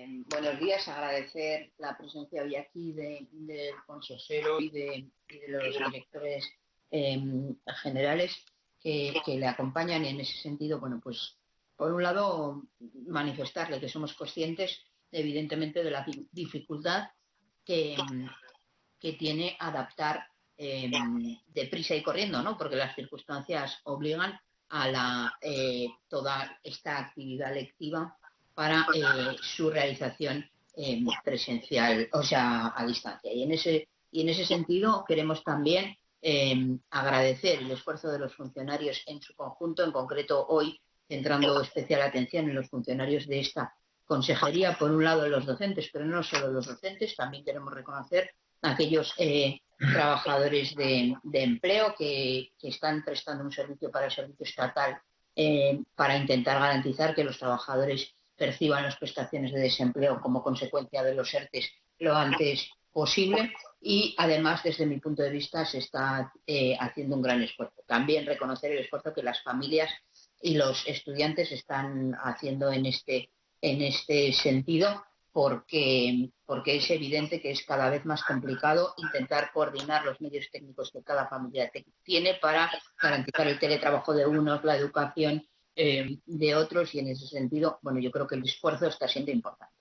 Buenos días, agradecer la presencia hoy aquí del consejero y de los directores generales que le acompañan, y en ese sentido, bueno, pues por un lado manifestarle que somos conscientes evidentemente de la dificultad que, que tiene adaptar deprisa y corriendo, ¿no? Porque las circunstancias obligan a toda esta actividad lectiva para su realización presencial, o sea, a distancia. Y en ese sentido queremos también agradecer el esfuerzo de los funcionarios en su conjunto, en concreto hoy centrando especial atención en los funcionarios de esta consejería, por un lado los docentes, pero no solo los docentes, también queremos reconocer a aquellos trabajadores de empleo que están prestando un servicio para el servicio estatal para intentar garantizar que los trabajadores perciban las prestaciones de desempleo como consecuencia de los ERTES lo antes posible. Y además, desde mi punto de vista, se está haciendo un gran esfuerzo. También reconocer el esfuerzo que las familias y los estudiantes están haciendo en este sentido, porque es evidente que es cada vez más complicado intentar coordinar los medios técnicos que cada familia tiene para garantizar el teletrabajo de unos, la educación de otros, y en ese sentido, bueno, yo creo que el esfuerzo está siendo importante.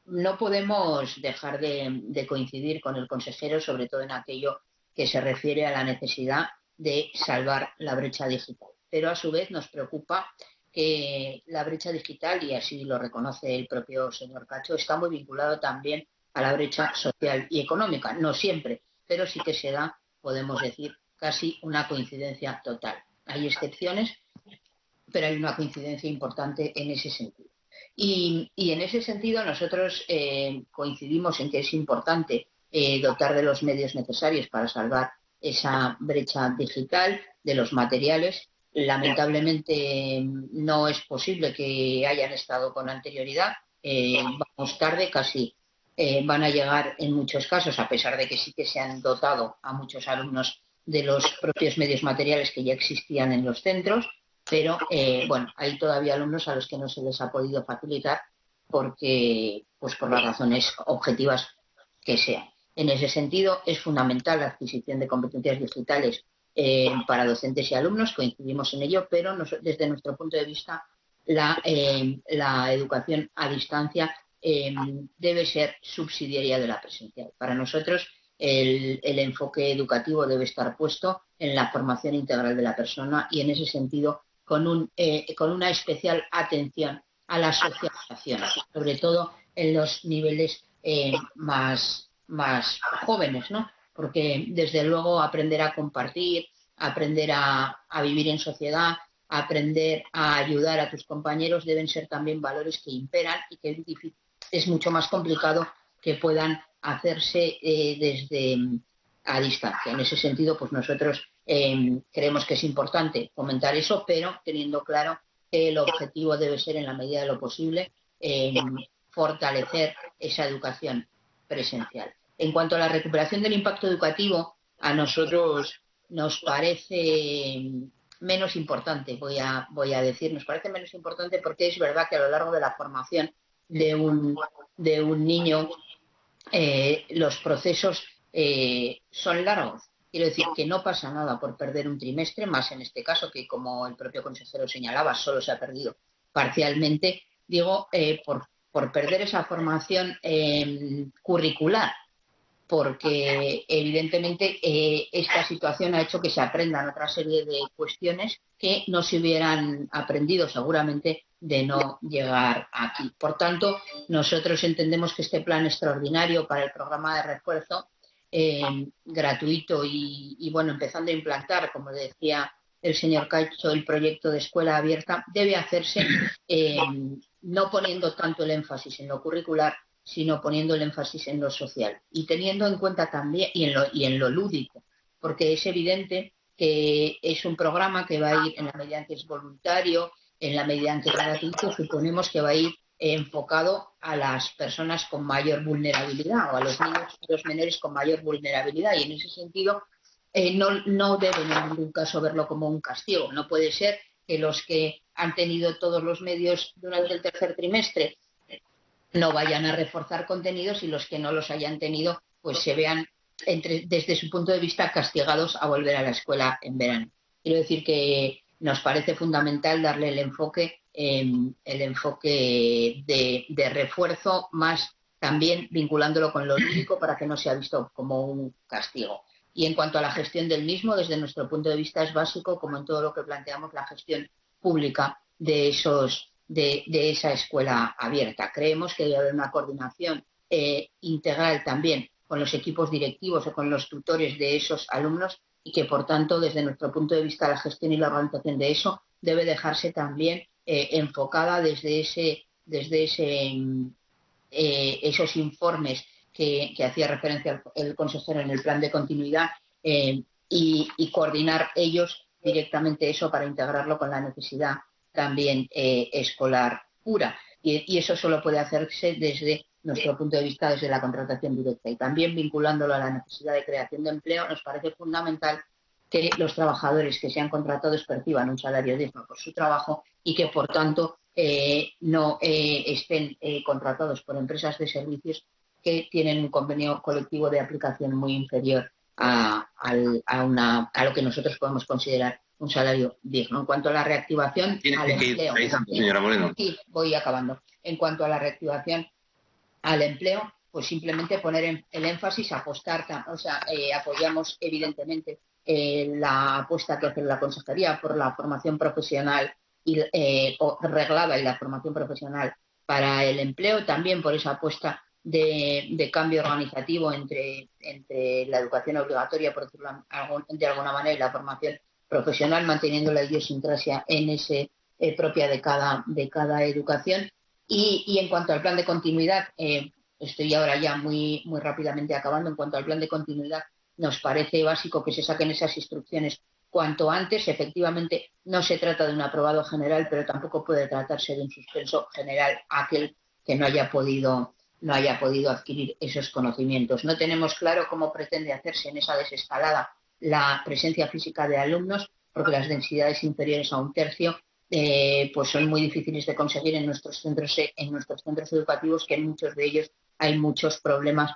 No podemos dejar de coincidir con el consejero, sobre todo en aquello que se refiere a la necesidad de salvar la brecha digital. Pero a su vez nos preocupa que la brecha digital, y así lo reconoce el propio señor Cacho, está muy vinculado también a la brecha social y económica. No siempre, pero sí que se da, podemos decir, casi una coincidencia total. Hay excepciones, pero hay una coincidencia importante en ese sentido. Y en ese sentido nosotros coincidimos en que es importante dotar de los medios necesarios para salvar esa brecha digital, de los materiales. Lamentablemente no es posible que hayan estado con anterioridad. Vamos tarde, casi van a llegar en muchos casos, a pesar de que sí que se han dotado a muchos alumnos de los propios medios materiales que ya existían en los centros. Pero bueno, hay todavía alumnos a los que no se les ha podido facilitar porque, pues por las razones objetivas que sean. En ese sentido, es fundamental la adquisición de competencias digitales para docentes y alumnos, coincidimos en ello, pero desde nuestro punto de vista la educación a distancia debe ser subsidiaria de la presencial. Para nosotros el enfoque educativo debe estar puesto en la formación integral de la persona, y en ese sentido con una especial atención a la socialización, sobre todo en los niveles más jóvenes, ¿no? Porque desde luego aprender a compartir, aprender a vivir en sociedad, aprender a ayudar a tus compañeros deben ser también valores que imperan y que es mucho más complicado que puedan hacerse desde a distancia. En ese sentido, pues nosotros creemos que es importante fomentar eso, pero teniendo claro que el objetivo debe ser, en la medida de lo posible, fortalecer esa educación presencial. En cuanto a la recuperación del impacto educativo, a nosotros nos parece menos importante, voy a decir, nos parece menos importante porque es verdad que a lo largo de la formación de un niño los procesos son largos. Quiero decir que no pasa nada por perder un trimestre, más en este caso que, como el propio consejero señalaba, solo se ha perdido parcialmente, digo, por perder esa formación curricular, porque evidentemente esta situación ha hecho que se aprendan otra serie de cuestiones que no se hubieran aprendido seguramente de no llegar aquí. Por tanto, nosotros entendemos que este plan extraordinario para el programa de refuerzo gratuito y bueno, empezando a implantar, como decía el señor Cacho, el proyecto de escuela abierta, debe hacerse no poniendo tanto el énfasis en lo curricular, sino poniendo el énfasis en lo social y teniendo en cuenta también y en lo lúdico, porque es evidente que es un programa que va a ir, en la medida en que es voluntario, en la medida en que es gratuito, suponemos que va a ir enfocado a las personas con mayor vulnerabilidad, o a los niños y los menores con mayor vulnerabilidad, y en ese sentido no deben en ningún caso verlo como un castigo. No puede ser que los que han tenido todos los medios durante el tercer trimestre no vayan a reforzar contenidos y los que no los hayan tenido pues se vean desde su punto de vista castigados a volver a la escuela en verano. Quiero decir que nos parece fundamental darle el enfoque de refuerzo, más también vinculándolo con lo lúdico para que no sea visto como un castigo. Y en cuanto a la gestión del mismo, desde nuestro punto de vista es básico, como en todo lo que planteamos, la gestión pública de esa escuela abierta. Creemos que debe haber una coordinación integral también con los equipos directivos o con los tutores de esos alumnos y que, por tanto, desde nuestro punto de vista, la gestión y la organización de eso debe dejarse también enfocada desde esos informes que hacía referencia el consejero en el plan de continuidad y coordinar ellos directamente eso para integrarlo con la necesidad también escolar pura. Y eso solo puede hacerse desde nuestro punto de vista, desde la contratación directa. Y también vinculándolo a la necesidad de creación de empleo, nos parece fundamental que los trabajadores que sean contratados perciban un salario digno por su trabajo y que, por tanto, no estén contratados por empresas de servicios que tienen un convenio colectivo de aplicación muy inferior a lo que nosotros podemos considerar un salario digno. En cuanto a la reactivación al empleo, señora Moreno. Sí, voy acabando. En cuanto a la reactivación al empleo, pues simplemente poner el énfasis, apostar, apoyamos evidentemente la apuesta que hace la Consejería por la formación profesional reglada y la formación profesional para el empleo, también por esa apuesta de cambio organizativo entre la educación obligatoria, por decirlo de alguna manera, y la formación profesional, manteniendo la idiosincrasia en ese propia de cada educación. Y en cuanto al plan de continuidad, estoy ahora ya muy rápidamente acabando. En cuanto al plan de continuidad, nos parece básico que se saquen esas instrucciones cuanto antes. Efectivamente, no se trata de un aprobado general, pero tampoco puede tratarse de un suspenso general a aquel que no haya podido adquirir esos conocimientos. No tenemos claro cómo pretende hacerse en esa desescalada la presencia física de alumnos, porque las densidades inferiores a 1/3 pues son muy difíciles de conseguir en nuestros centros educativos, que en muchos de ellos hay muchos problemas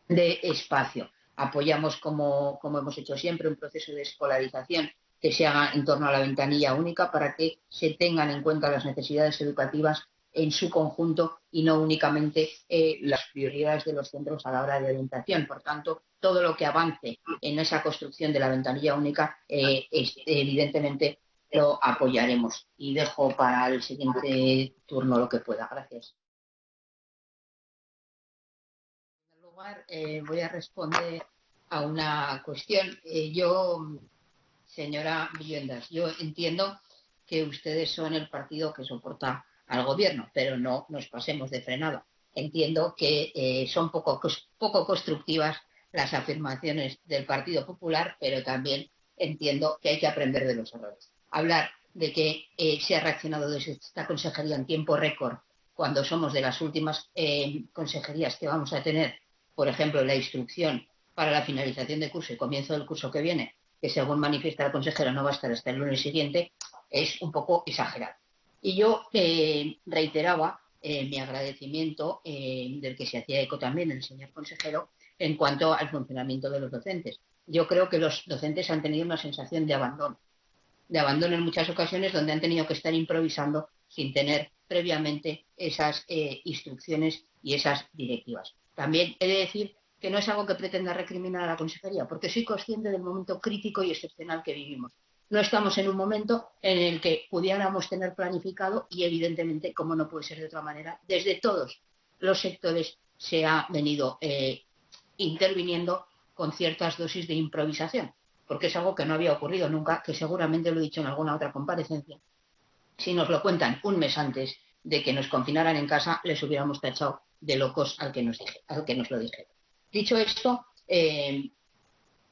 de espacio. Apoyamos, como hemos hecho siempre, un proceso de escolarización que se haga en torno a la ventanilla única para que se tengan en cuenta las necesidades educativas en su conjunto y no únicamente las prioridades de los centros a la hora de orientación. Por tanto, todo lo que avance en esa construcción de la ventanilla única, evidentemente lo apoyaremos. Y dejo para el siguiente turno lo que pueda. Gracias. En primer lugar, voy a responder a una cuestión. Señora Villendas, yo entiendo que ustedes son el partido que soporta al gobierno, pero no nos pasemos de frenada. Entiendo que son poco constructivas las afirmaciones del Partido Popular, pero también entiendo que hay que aprender de los errores. Hablar de que se ha reaccionado desde esta consejería en tiempo récord, cuando somos de las últimas consejerías que vamos a tener, por ejemplo, la instrucción para la finalización de curso y comienzo del curso que viene, que según manifiesta el consejero no va a estar hasta el lunes siguiente, es un poco exagerado. Y yo reiteraba mi agradecimiento, del que se hacía eco también el señor consejero, en cuanto al funcionamiento de los docentes. Yo creo que los docentes han tenido una sensación de abandono en muchas ocasiones, donde han tenido que estar improvisando sin tener previamente esas instrucciones y esas directivas. También he de decir que no es algo que pretenda recriminar a la consejería, porque soy consciente del momento crítico y excepcional que vivimos. No estamos en un momento en el que pudiéramos tener planificado y, evidentemente, como no puede ser de otra manera, desde todos los sectores se ha venido interviniendo con ciertas dosis de improvisación, porque es algo que no había ocurrido nunca, que seguramente lo he dicho en alguna otra comparecencia. Si nos lo cuentan un mes antes de que nos confinaran en casa, les hubiéramos tachado de locos al que nos lo dijeron. Dicho esto,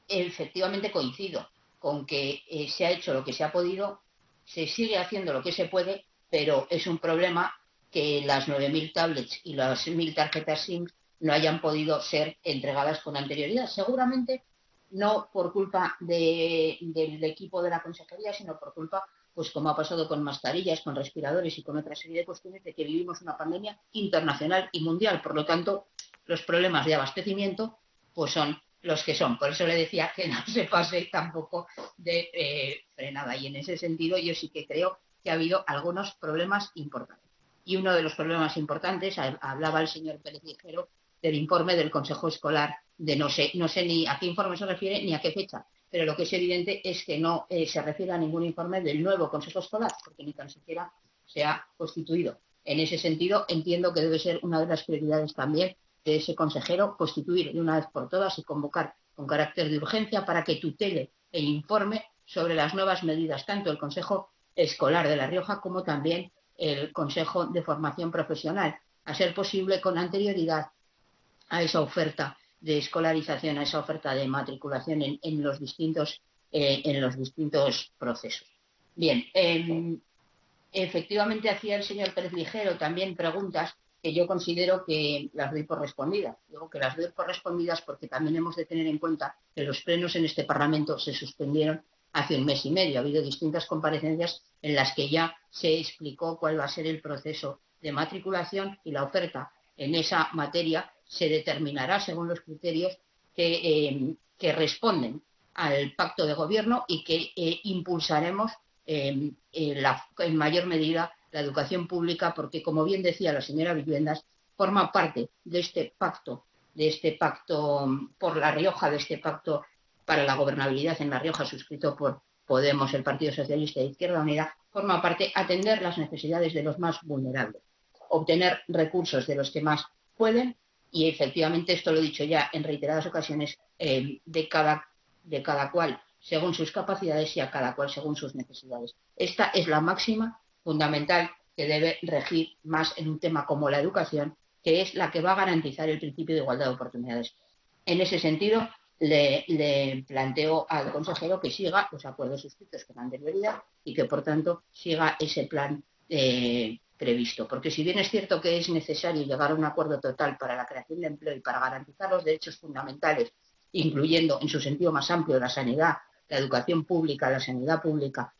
efectivamente coincido con que se ha hecho lo que se ha podido, se sigue haciendo lo que se puede, pero es un problema que las 9.000 tablets y las 1.000 tarjetas SIM no hayan podido ser entregadas con anterioridad. Seguramente no por culpa del equipo de la consejería, sino por culpa pues como ha pasado con mascarillas, con respiradores y con otra serie de cuestiones, de que vivimos una pandemia internacional y mundial. Por lo tanto, los problemas de abastecimiento pues son los que son. Por eso le decía que no se pase tampoco de frenada. Y en ese sentido yo sí que creo que ha habido algunos problemas importantes. Y uno de los problemas importantes, hablaba el señor Pérez Ligero, del informe del Consejo Escolar, de no sé ni a qué informe se refiere ni a qué fecha, pero lo que es evidente es que no se refiere a ningún informe del nuevo Consejo Escolar, porque ni tan siquiera se ha constituido. En ese sentido, entiendo que debe ser una de las prioridades también de ese consejero constituir de una vez por todas y convocar con carácter de urgencia para que tutele e informe sobre las nuevas medidas, tanto el Consejo Escolar de La Rioja como también el Consejo de Formación Profesional, a ser posible con anterioridad a esa oferta de escolarización, a esa oferta de matriculación en los distintos procesos. Bien, efectivamente hacía el señor Pérez Ligero también preguntas que yo considero que las doy por respondidas. Digo que las doy por respondidas porque también hemos de tener en cuenta que los plenos en este Parlamento se suspendieron hace un mes y medio. Ha habido distintas comparecencias en las que ya se explicó cuál va a ser el proceso de matriculación y la oferta en esa materia se determinará según los criterios que responden al pacto de gobierno y que impulsaremos en mayor medida la educación pública, porque, como bien decía la señora Viviendas, forma parte de este pacto por La Rioja, de este pacto para la gobernabilidad en La Rioja, suscrito por Podemos, el Partido Socialista de Izquierda Unida, forma parte atender las necesidades de los más vulnerables, obtener recursos de los que más pueden, y efectivamente esto lo he dicho ya en reiteradas ocasiones, de cada cual según sus capacidades y a cada cual según sus necesidades. Esta es la máxima fundamental que debe regir más en un tema como la educación, que es la que va a garantizar el principio de igualdad de oportunidades. En ese sentido, le planteo al consejero que siga los acuerdos suscritos con anterioridad y que, por tanto, siga ese plan previsto. Porque si bien es cierto que es necesario llegar a un acuerdo total para la creación de empleo y para garantizar los derechos fundamentales, incluyendo en su sentido más amplio la sanidad, la educación pública, la sanidad pública,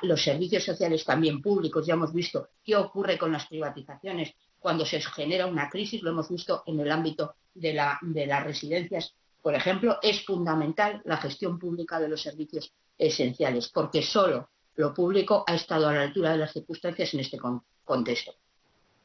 los servicios sociales también públicos. Ya hemos visto qué ocurre con las privatizaciones cuando se genera una crisis, lo hemos visto en el ámbito de las residencias, por ejemplo. Es fundamental la gestión pública de los servicios esenciales, porque solo lo público ha estado a la altura de las circunstancias en este contexto.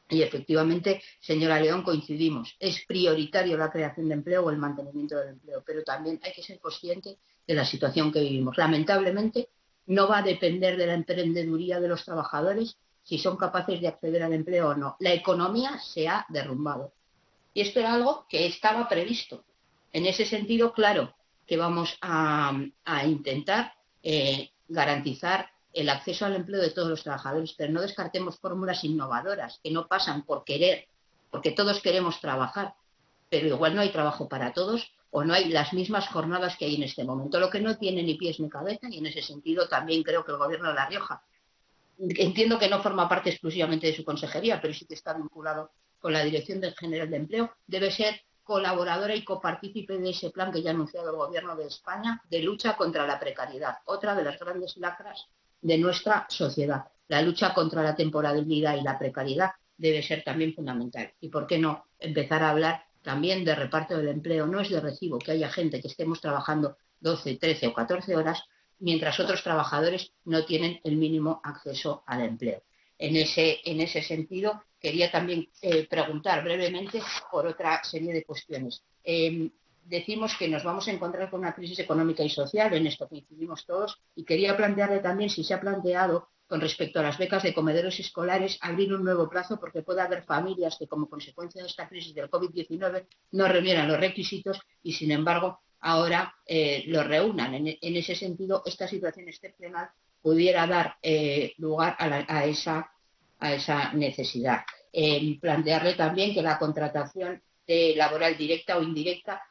Y efectivamente, señora León, coincidimos. Es prioritario la creación de empleo o el mantenimiento del empleo, pero también hay que ser consciente de la situación que vivimos. Lamentablemente, no va a depender de la emprendeduría de los trabajadores si son capaces de acceder al empleo o no. La economía se ha derrumbado. Y esto era algo que estaba previsto. En ese sentido, claro que vamos a intentar garantizar el acceso al empleo de todos los trabajadores, pero no descartemos fórmulas innovadoras que no pasan por querer, porque todos queremos trabajar, pero igual no hay trabajo para todos o no hay las mismas jornadas que hay en este momento, lo que no tiene ni pies ni cabeza. Y en ese sentido también creo que el Gobierno de La Rioja, entiendo que no forma parte exclusivamente de su consejería, pero sí que está vinculado con la Dirección General de Empleo, debe ser colaboradora y copartícipe de ese plan que ya ha anunciado el Gobierno de España de lucha contra la precariedad, otra de las grandes lacras de nuestra sociedad. La lucha contra la temporalidad y la precariedad debe ser también fundamental. Y por qué no empezar a hablar también de reparto del empleo. No es de recibo que haya gente que estemos trabajando 12, 13 o 14 horas mientras otros trabajadores no tienen el mínimo acceso al empleo. En ese sentido, quería también preguntar brevemente por otra serie de cuestiones. Decimos que nos vamos a encontrar con una crisis económica y social, en esto coincidimos todos, y quería plantearle también si se ha planteado, con respecto a las becas de comedores escolares, abrir un nuevo plazo, porque puede haber familias que, como consecuencia de esta crisis del COVID-19, no reunieran los requisitos y, sin embargo, ahora los reúnan. En ese sentido, esta situación excepcional pudiera dar lugar a esa necesidad. Plantearle también que la contratación laboral directa o indirecta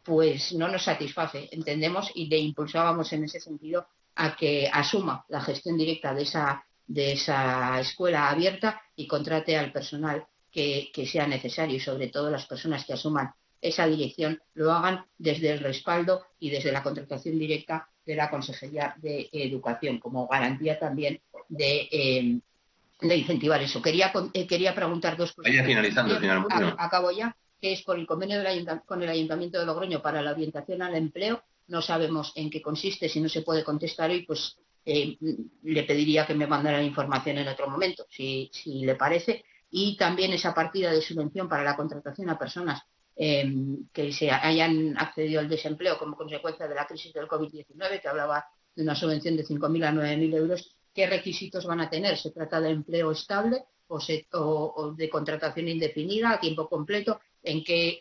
pues no nos satisface, entendemos, y le impulsábamos en ese sentido a que asuma la gestión directa de esa escuela abierta y contrate al personal que sea necesario, y sobre todo las personas que asuman esa dirección lo hagan desde el respaldo y desde la contratación directa de la Consejería de Educación, como garantía también de incentivar eso. Quería preguntar dos cosas. Vaya finalizando, señora Moreno. Acabo ya, que es por el convenio con el Ayuntamiento de Logroño para la orientación al empleo. No sabemos en qué consiste, si no se puede contestar hoy, pues le pediría que me mandara información en otro momento, si le parece. Y también esa partida de subvención para la contratación a personas que se hayan accedido al desempleo como consecuencia de la crisis del COVID-19, que hablaba de una subvención de 5.000 a 9.000 euros. ¿Qué requisitos van a tener? ¿Se trata de empleo estable o de contratación indefinida a tiempo completo?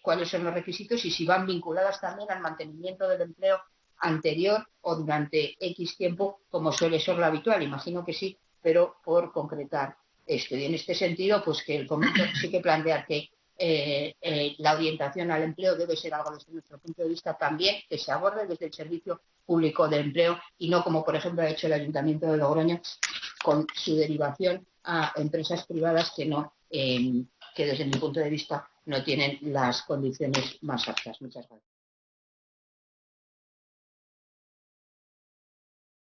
¿Cuáles son los requisitos y si van vinculadas también al mantenimiento del empleo anterior o durante X tiempo, como suele ser lo habitual? Imagino que sí, pero por concretar esto. Y en este sentido, pues que el fomento sí que plantear que la orientación al empleo debe ser algo desde nuestro punto de vista también que se aborde desde el Servicio Público de Empleo y no como por ejemplo ha hecho el Ayuntamiento de Logroño con su derivación a empresas privadas que desde mi punto de vista no tienen las condiciones más aptas. Muchas gracias.